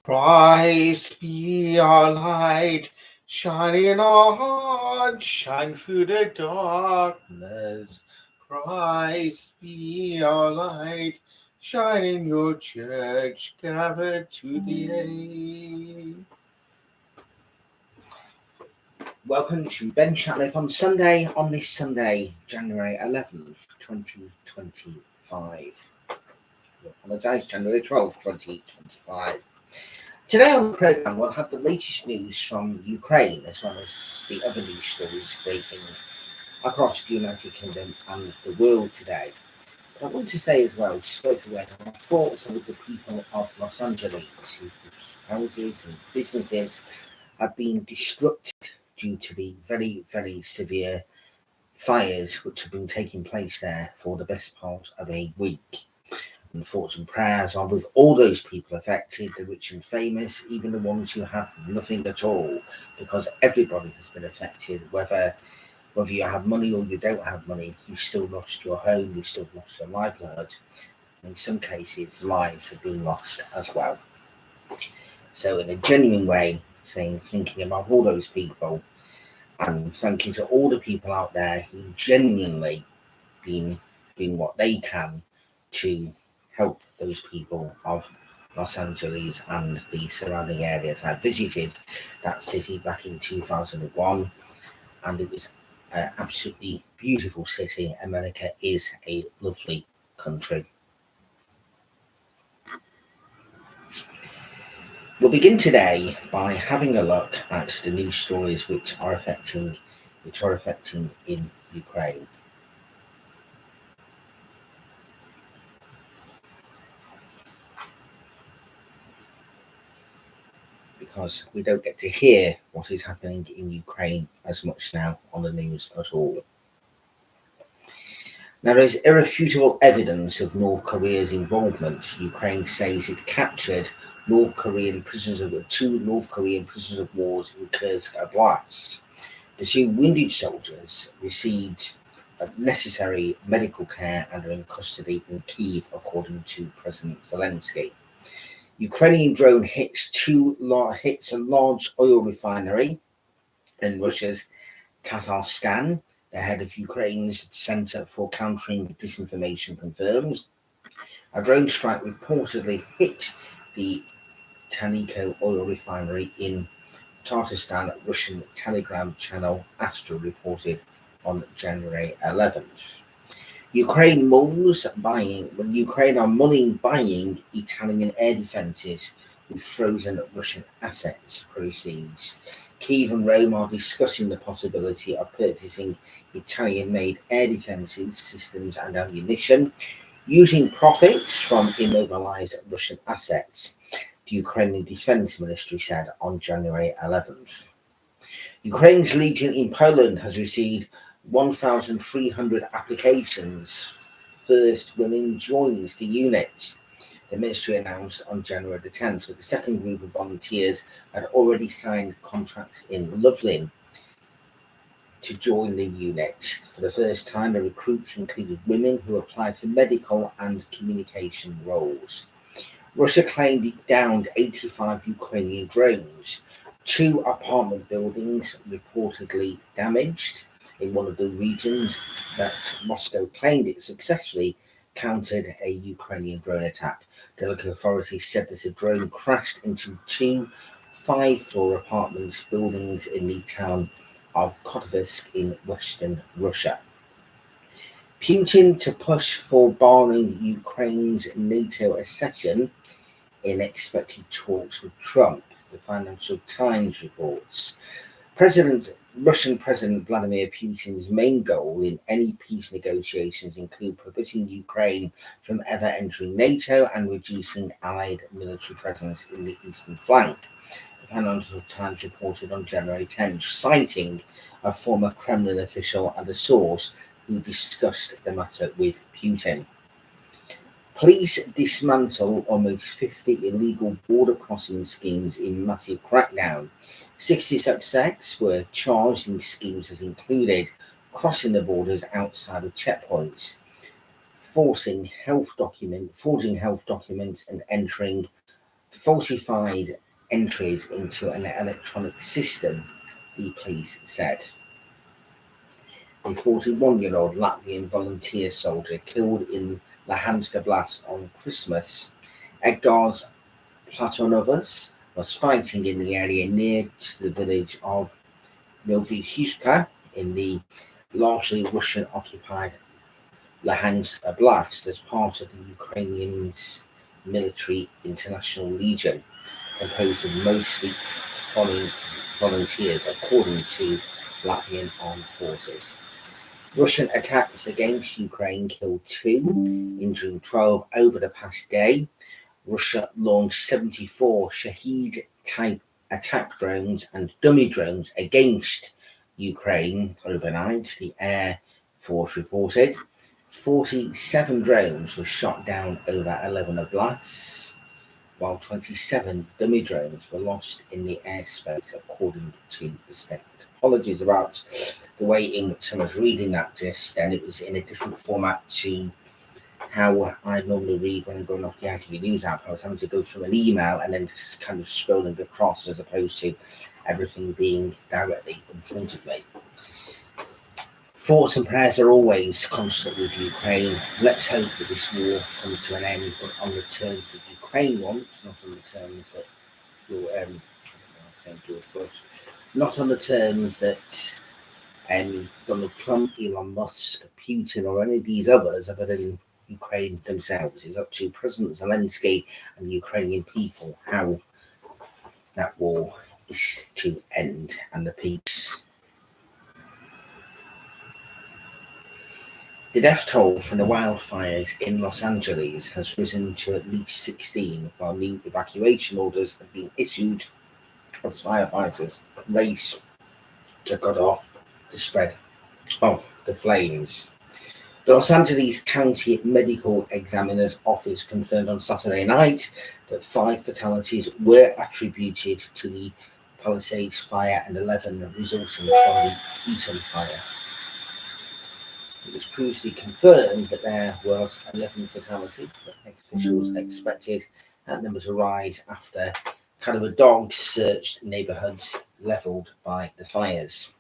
Christ be our light, shining in our hearts, shine through the darkness. Christ be our light, shine in your church, gathered today. Welcome to Ben Shatliff on Sunday, on this Sunday, January 11th, 2025. I apologise, January 12th, 2025. Today on the programme, we'll have the latest news from Ukraine, as well as the other news stories breaking across the United Kingdom and the world today. But I want to say as well, straight away, our thoughts are with the people of Los Angeles, whose houses and businesses have been destructed due to the very, very severe fires which have been taking place there for the best part of a week. And thoughts and prayers are with all those people affected, the rich and famous, even the ones who have nothing at all, because everybody has been affected, whether you have money or you don't have money. You still lost your home, you still lost your livelihood. In some cases, lives have been lost as well. So in a genuine way, thinking about all those people, and thank you to all the people out there who genuinely been doing what they can to help those people of Los Angeles and the surrounding areas. I visited that city back in 2001, and it was an absolutely beautiful city. America is a lovely country. We'll begin today by having a look at the news stories which are affecting in Ukraine. Because we don't get to hear what is happening in Ukraine as much now on the news at all. Now, there's irrefutable evidence of North Korea's involvement. Ukraine says it captured two North Korean prisoners of war in Kursk Oblast. The two wounded soldiers received necessary medical care and are in custody in Kyiv, according to President Zelensky. Ukrainian drone hits a large oil refinery in Russia's Tatarstan. The head of Ukraine's Center for Countering Disinformation confirms a drone strike reportedly hit the Taniko oil refinery in Tatarstan. Russian Telegram channel Astra reported on January 11th. Ukraine are mulling buying Italian air defences with frozen Russian assets proceeds. Kyiv and Rome are discussing the possibility of purchasing Italian-made air defences systems and ammunition using profits from immobilised Russian assets, the Ukrainian Defence Ministry said on January 11th. Ukraine's Legion in Poland has received 1,300 applications. First women joins the unit, the ministry announced on January the 10th. So the second group of volunteers had already signed contracts in Lublin to join the unit. For the first time, the recruits included women who applied for medical and communication roles. Russia claimed it downed 85 Ukrainian drones. 2 apartment buildings reportedly damaged in one of the regions that Moscow claimed it successfully countered a Ukrainian drone attack. The local authorities said that a drone crashed into 2 5-floor apartment buildings in the town of Kotovsk in western Russia. Putin to push for barring Ukraine's NATO accession in expected talks with Trump, the Financial Times reports. Russian President Vladimir Putin's main goal in any peace negotiations include prohibiting Ukraine from ever entering NATO and reducing Allied military presence in the eastern flank, the Financial Times reported on January 10th, citing a former Kremlin official and a source who discussed the matter with Putin. Police dismantle almost 50 illegal border crossing schemes in massive crackdown. 60 suspects were charged in schemes that included crossing the borders outside of checkpoints, forging health documents and entering falsified entries into an electronic system, the police said. A 41-year-old Latvian volunteer soldier killed in Luhansk blast on Christmas. Edgars Platonovas was fighting in the area near to the village of Novyhushka in the largely Russian-occupied Luhansk Oblast as part of the Ukrainian's military International Legion, composed of mostly foreign volunteers, according to Latvian armed forces. Russian attacks against Ukraine killed 2, injuring 12 over the past day. Russia launched 74 Shahed-type attack drones and dummy drones against Ukraine overnight, the Air Force reported. 47 drones were shot down over 11 oblasts, while 27 dummy drones were lost in the airspace, according to the state. Apologies about the way in which I was reading that just then. It was in a different format to how I normally read when I'm going off the ITV News app. I was having to go through an email and then just kind of scrolling across as opposed to everything being directly in front of me. Thoughts and prayers are always constant with Ukraine. Let's hope that this war comes to an end, but on the terms that Ukraine wants, not on the terms that George Bush, not on the terms that Donald Trump, Elon Musk, Putin, or any of these others, other than Ukraine themselves. It's up to President Zelensky and the Ukrainian people how that war is to end and the peace. The death toll from the wildfires in Los Angeles has risen to at least 16, while new evacuation orders have been issued as firefighters race to cut off the spread of the flames. The Los Angeles County Medical Examiner's Office confirmed on Saturday night that 5 fatalities were attributed to the Palisades fire and 11 resulting from the Eaton fire. It was previously confirmed that there was 11 fatalities, but officials expected that number to rise after kind of a dog searched neighborhoods leveled by the fires.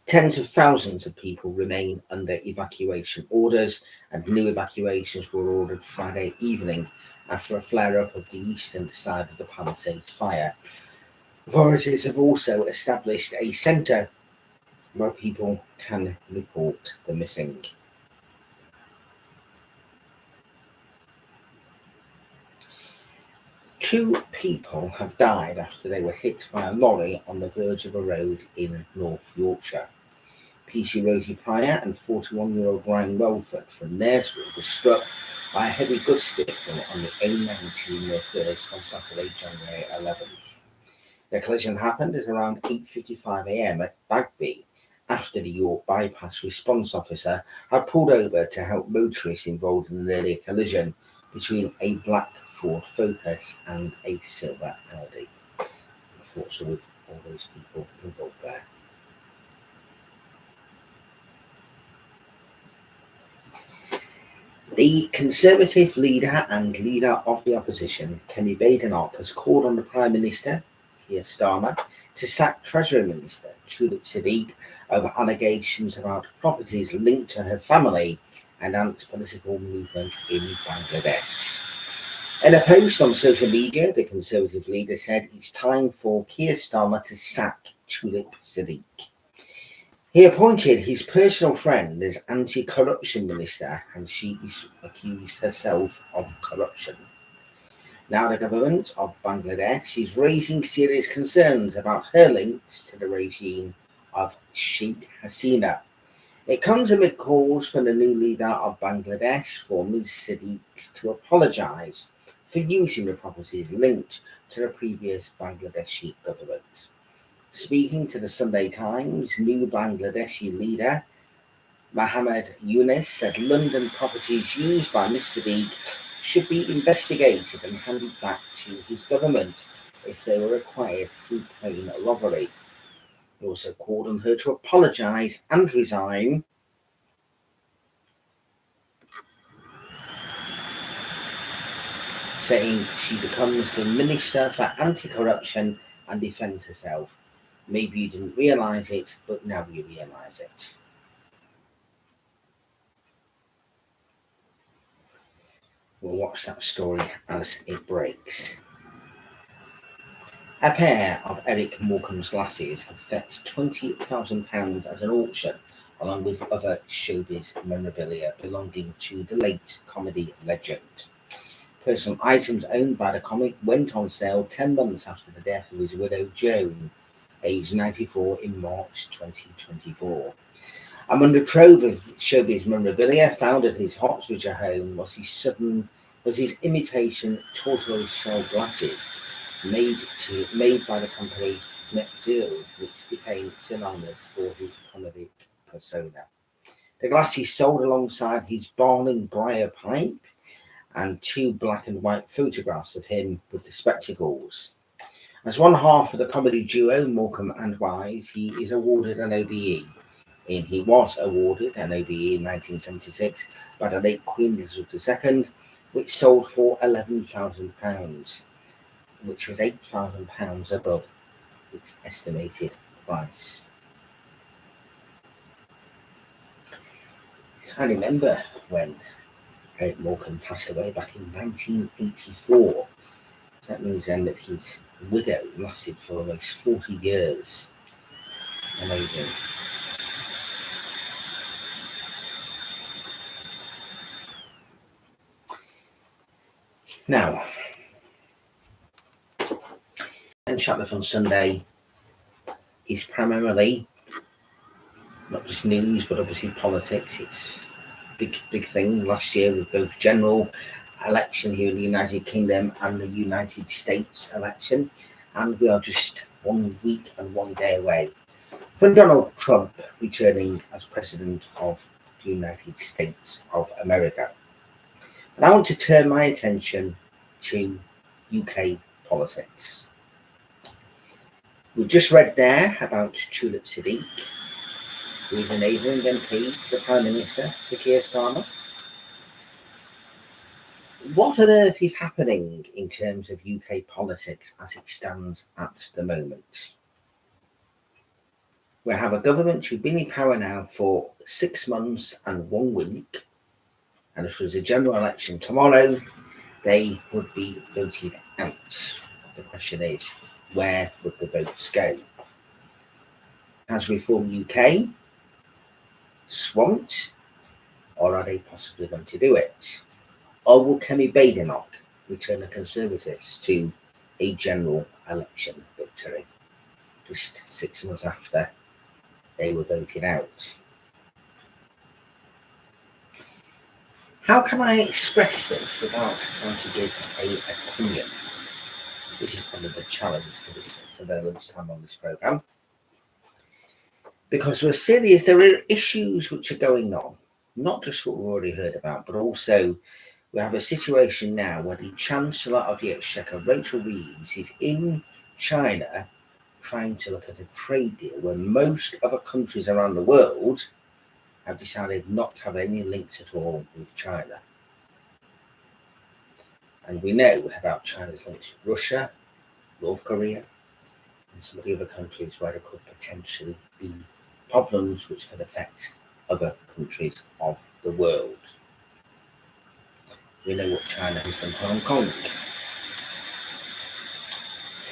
Tens of thousands of people remain under evacuation orders, and new evacuations were ordered Friday evening after a flare-up of the eastern side of the Palisades fire. Authorities have also established a centre where people can report the missing. Two people have died after they were hit by a lorry on the verge of a road in North Yorkshire. PC Rosie Pryor and 41-year-old Ryan Welford from Knaresborough were struck by a heavy goods vehicle on the A19 near Thirsk on Saturday, January 11th. The collision happened at around 8:55 a.m. at Bagby, after the York bypass response officer had pulled over to help motorists involved in an earlier collision between a black Ford Focus and a silver Audi. Unfortunately, with all those people involved there. The Conservative leader and leader of the opposition, Kemi Badenoch, has called on the Prime Minister, Keir Starmer, to sack Treasury Minister Shatliff Siddique over allegations about properties linked to her family and Ant's political movement in Bangladesh. In a post on social media, the Conservative leader said it's time for Keir Starmer to sack Shatliff Siddique. He appointed his personal friend as anti-corruption minister, and she accused herself of corruption. Now the government of Bangladesh is raising serious concerns about her links to the regime of Sheikh Hasina. It comes amid calls from the new leader of Bangladesh for Ms. Siddique to apologise for using the properties linked to the previous Bangladeshi government. Speaking to the Sunday Times, new Bangladeshi leader Mohammed Yunus said London properties used by Ms. Siddique should be investigated and handed back to his government if they were acquired through plain robbery. He also called on her to apologise and resign. saying she becomes the Minister for Anti-Corruption and defends herself. Maybe you didn't realise it, but now you realise it. We'll watch that story as it breaks. A pair of Eric Morecambe's glasses have fetched £20,000 as an auction, along with other showbiz memorabilia belonging to the late comedy legend. Personal items owned by the comic went on sale 10 months after the death of his widow Joan, aged 94, in March 2024. Among the trove of showbiz memorabilia found at his Hertfordshire home was his imitation tortoise shell glasses, made by the company Metzil, which became synonymous for his comedic persona. The glasses sold alongside his Barling Briar pipe and 2 black and white photographs of him with the spectacles. As one half of the comedy duo Morecambe and Wise, he is awarded an OBE. He was awarded an OBE in 1976 by the late Queen Elizabeth II, which sold for £11,000, which was £8,000 above its estimated price. I remember when Eric Morecambe passed away back in 1984. That means then that his widow lasted for almost 40 years. Amazing. Now, and Shatliff on Sunday is primarily not just news, but obviously politics. It's a big thing last year with both general election here in the United Kingdom and the United States election, and we are just 1 week and 1 day away from Donald Trump returning as President of the United States of America. And I want to turn my attention to UK politics. We've just read there about Tulip Siddiq, who is a neighbouring MP to the Prime Minister, Sir Keir Starmer. What on earth is happening in terms of UK politics as it stands at the moment? We have a government who's been in power now for 6 months and 1 week, and if there was a general election tomorrow, they would be voted out. The question is, where would the votes go? Has Reform UK swamped, or are they possibly going to do it? Or will Kemi Badenoch return the Conservatives to a general election victory just 6 months after they were voted out? How can I express this without trying to give an opinion? This is probably the challenge for this Sunday lunchtime on this programme. Because there are issues which are going on, not just what we've already heard about, but also we have a situation now where the Chancellor of the Exchequer, Rachel Reeves, is in China trying to look at a trade deal where most other countries around the world have decided not to have any links at all with China. And we know about China's links with Russia, North Korea, and some of the other countries where there could potentially be problems which could affect other countries of the world. We know what China has done to Hong Kong.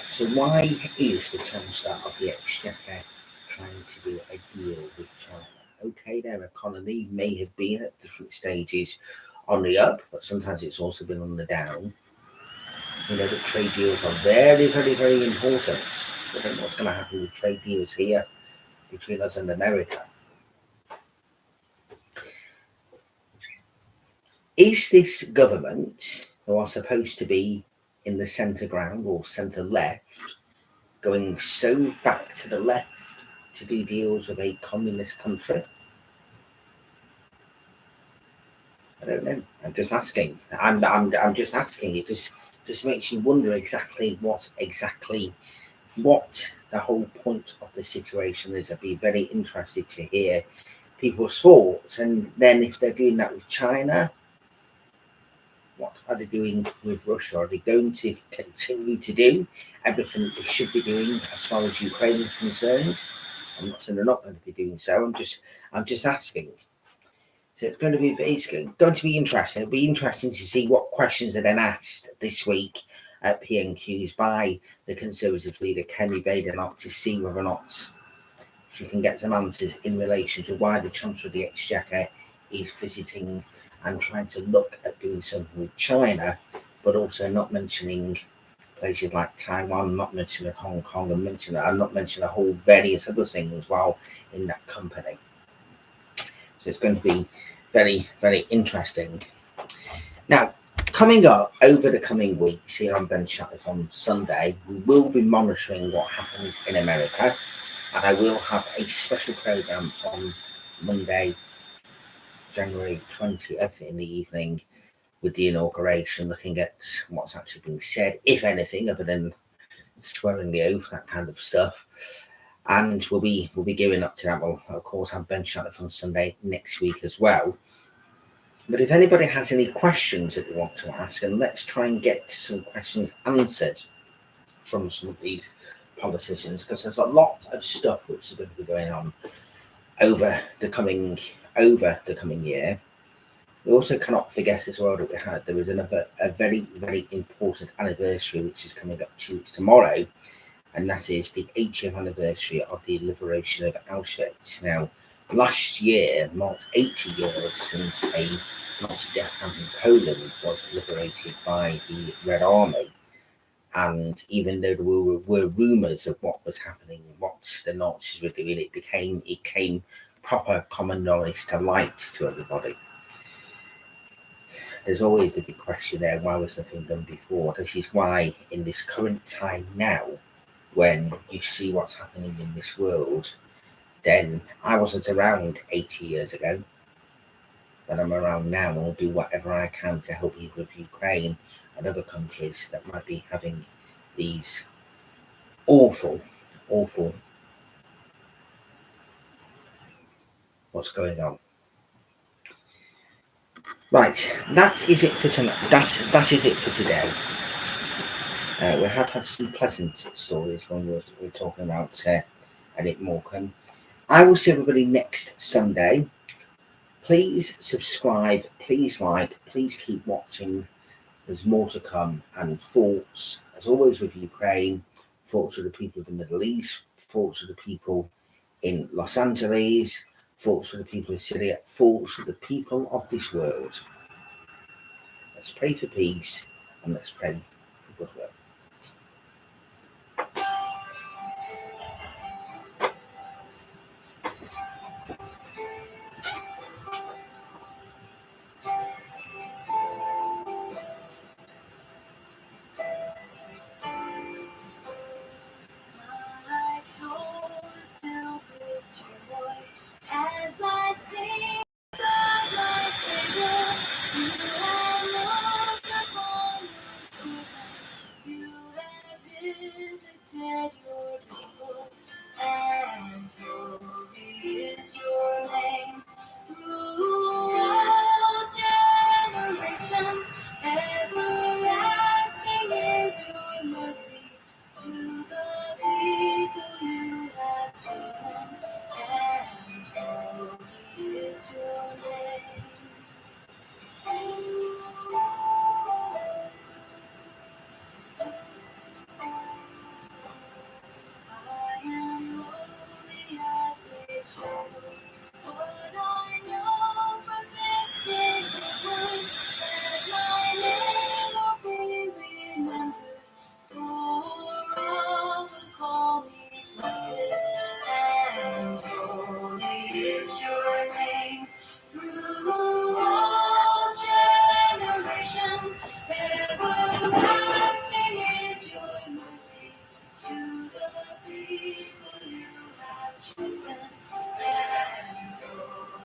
So why is the Chancellor of the Exchequer trying to do a deal with China? Okay, their economy may have been at different stages on the up, but sometimes it's also been on the down. We know that trade deals are very, very, very important. We don't know what's going to happen with trade deals here between us and America. Is this government, who are supposed to be in the centre ground or centre left, going so back to the left to do deals with a communist country? I don't know. I'm just asking. I'm just asking. It just makes you wonder exactly what the whole point of the situation is. I'd be very interested to hear people's thoughts. And then if they're doing that with China, What are they doing with Russia? Are they going to continue to do everything they should be doing as far as Ukraine is concerned? I'm not saying they're not going to be doing so. I'm just asking. So it's going to be interesting. It'll be interesting to see what questions are then asked this week at PNQs by the Conservative leader Kemi Badenoch to see whether or not she can get some answers in relation to why the Chancellor of the Exchequer is visiting and trying to look at doing something with China, but also not mentioning places like Taiwan, not mentioning Hong Kong, and not mentioning a whole various other things as well in that company. So it's going to be very, very interesting. Now, coming up over the coming weeks here on Ben Shatliff on Sunday, we will be monitoring what happens in America, and I will have a special programme on Monday, January 20th in the evening with the inauguration, looking at what's actually being said, if anything, other than swearing the oath, that kind of stuff. And we'll be gearing up to that. We'll, of course, have Ben Shatliff on Sunday next week as well. But if anybody has any questions that they want to ask, and let's try and get some questions answered from some of these politicians, because there's a lot of stuff which is going to be going on over the coming year. We also cannot forget as well that there is a very, very important anniversary which is coming up tomorrow, and that is the 80th anniversary of the liberation of Auschwitz. Now, last year marked 80 years since a Nazi death camp in Poland was liberated by the Red Army. And even though there were rumours of what was happening, what the Nazis were doing, it came proper common knowledge to light to everybody. There's always the big question there, why was nothing done before? This is why in this current time now, when you see what's happening in this world, then I wasn't around 80 years ago, but I'm around now and will do whatever I can to help you with Ukraine and other countries that might be having these awful what's going on. Right, that is it for tonight. That is it for today. We have had some pleasant stories when we're talking about Edith Morgan. I will see everybody next Sunday. Please subscribe, please like, please keep watching. There's more to come. And thoughts, as always, with Ukraine, thoughts of the people of the Middle East, thoughts of the people in Los Angeles, thoughts of the people of Syria, thoughts of the people of this world. Let's pray for peace and let's pray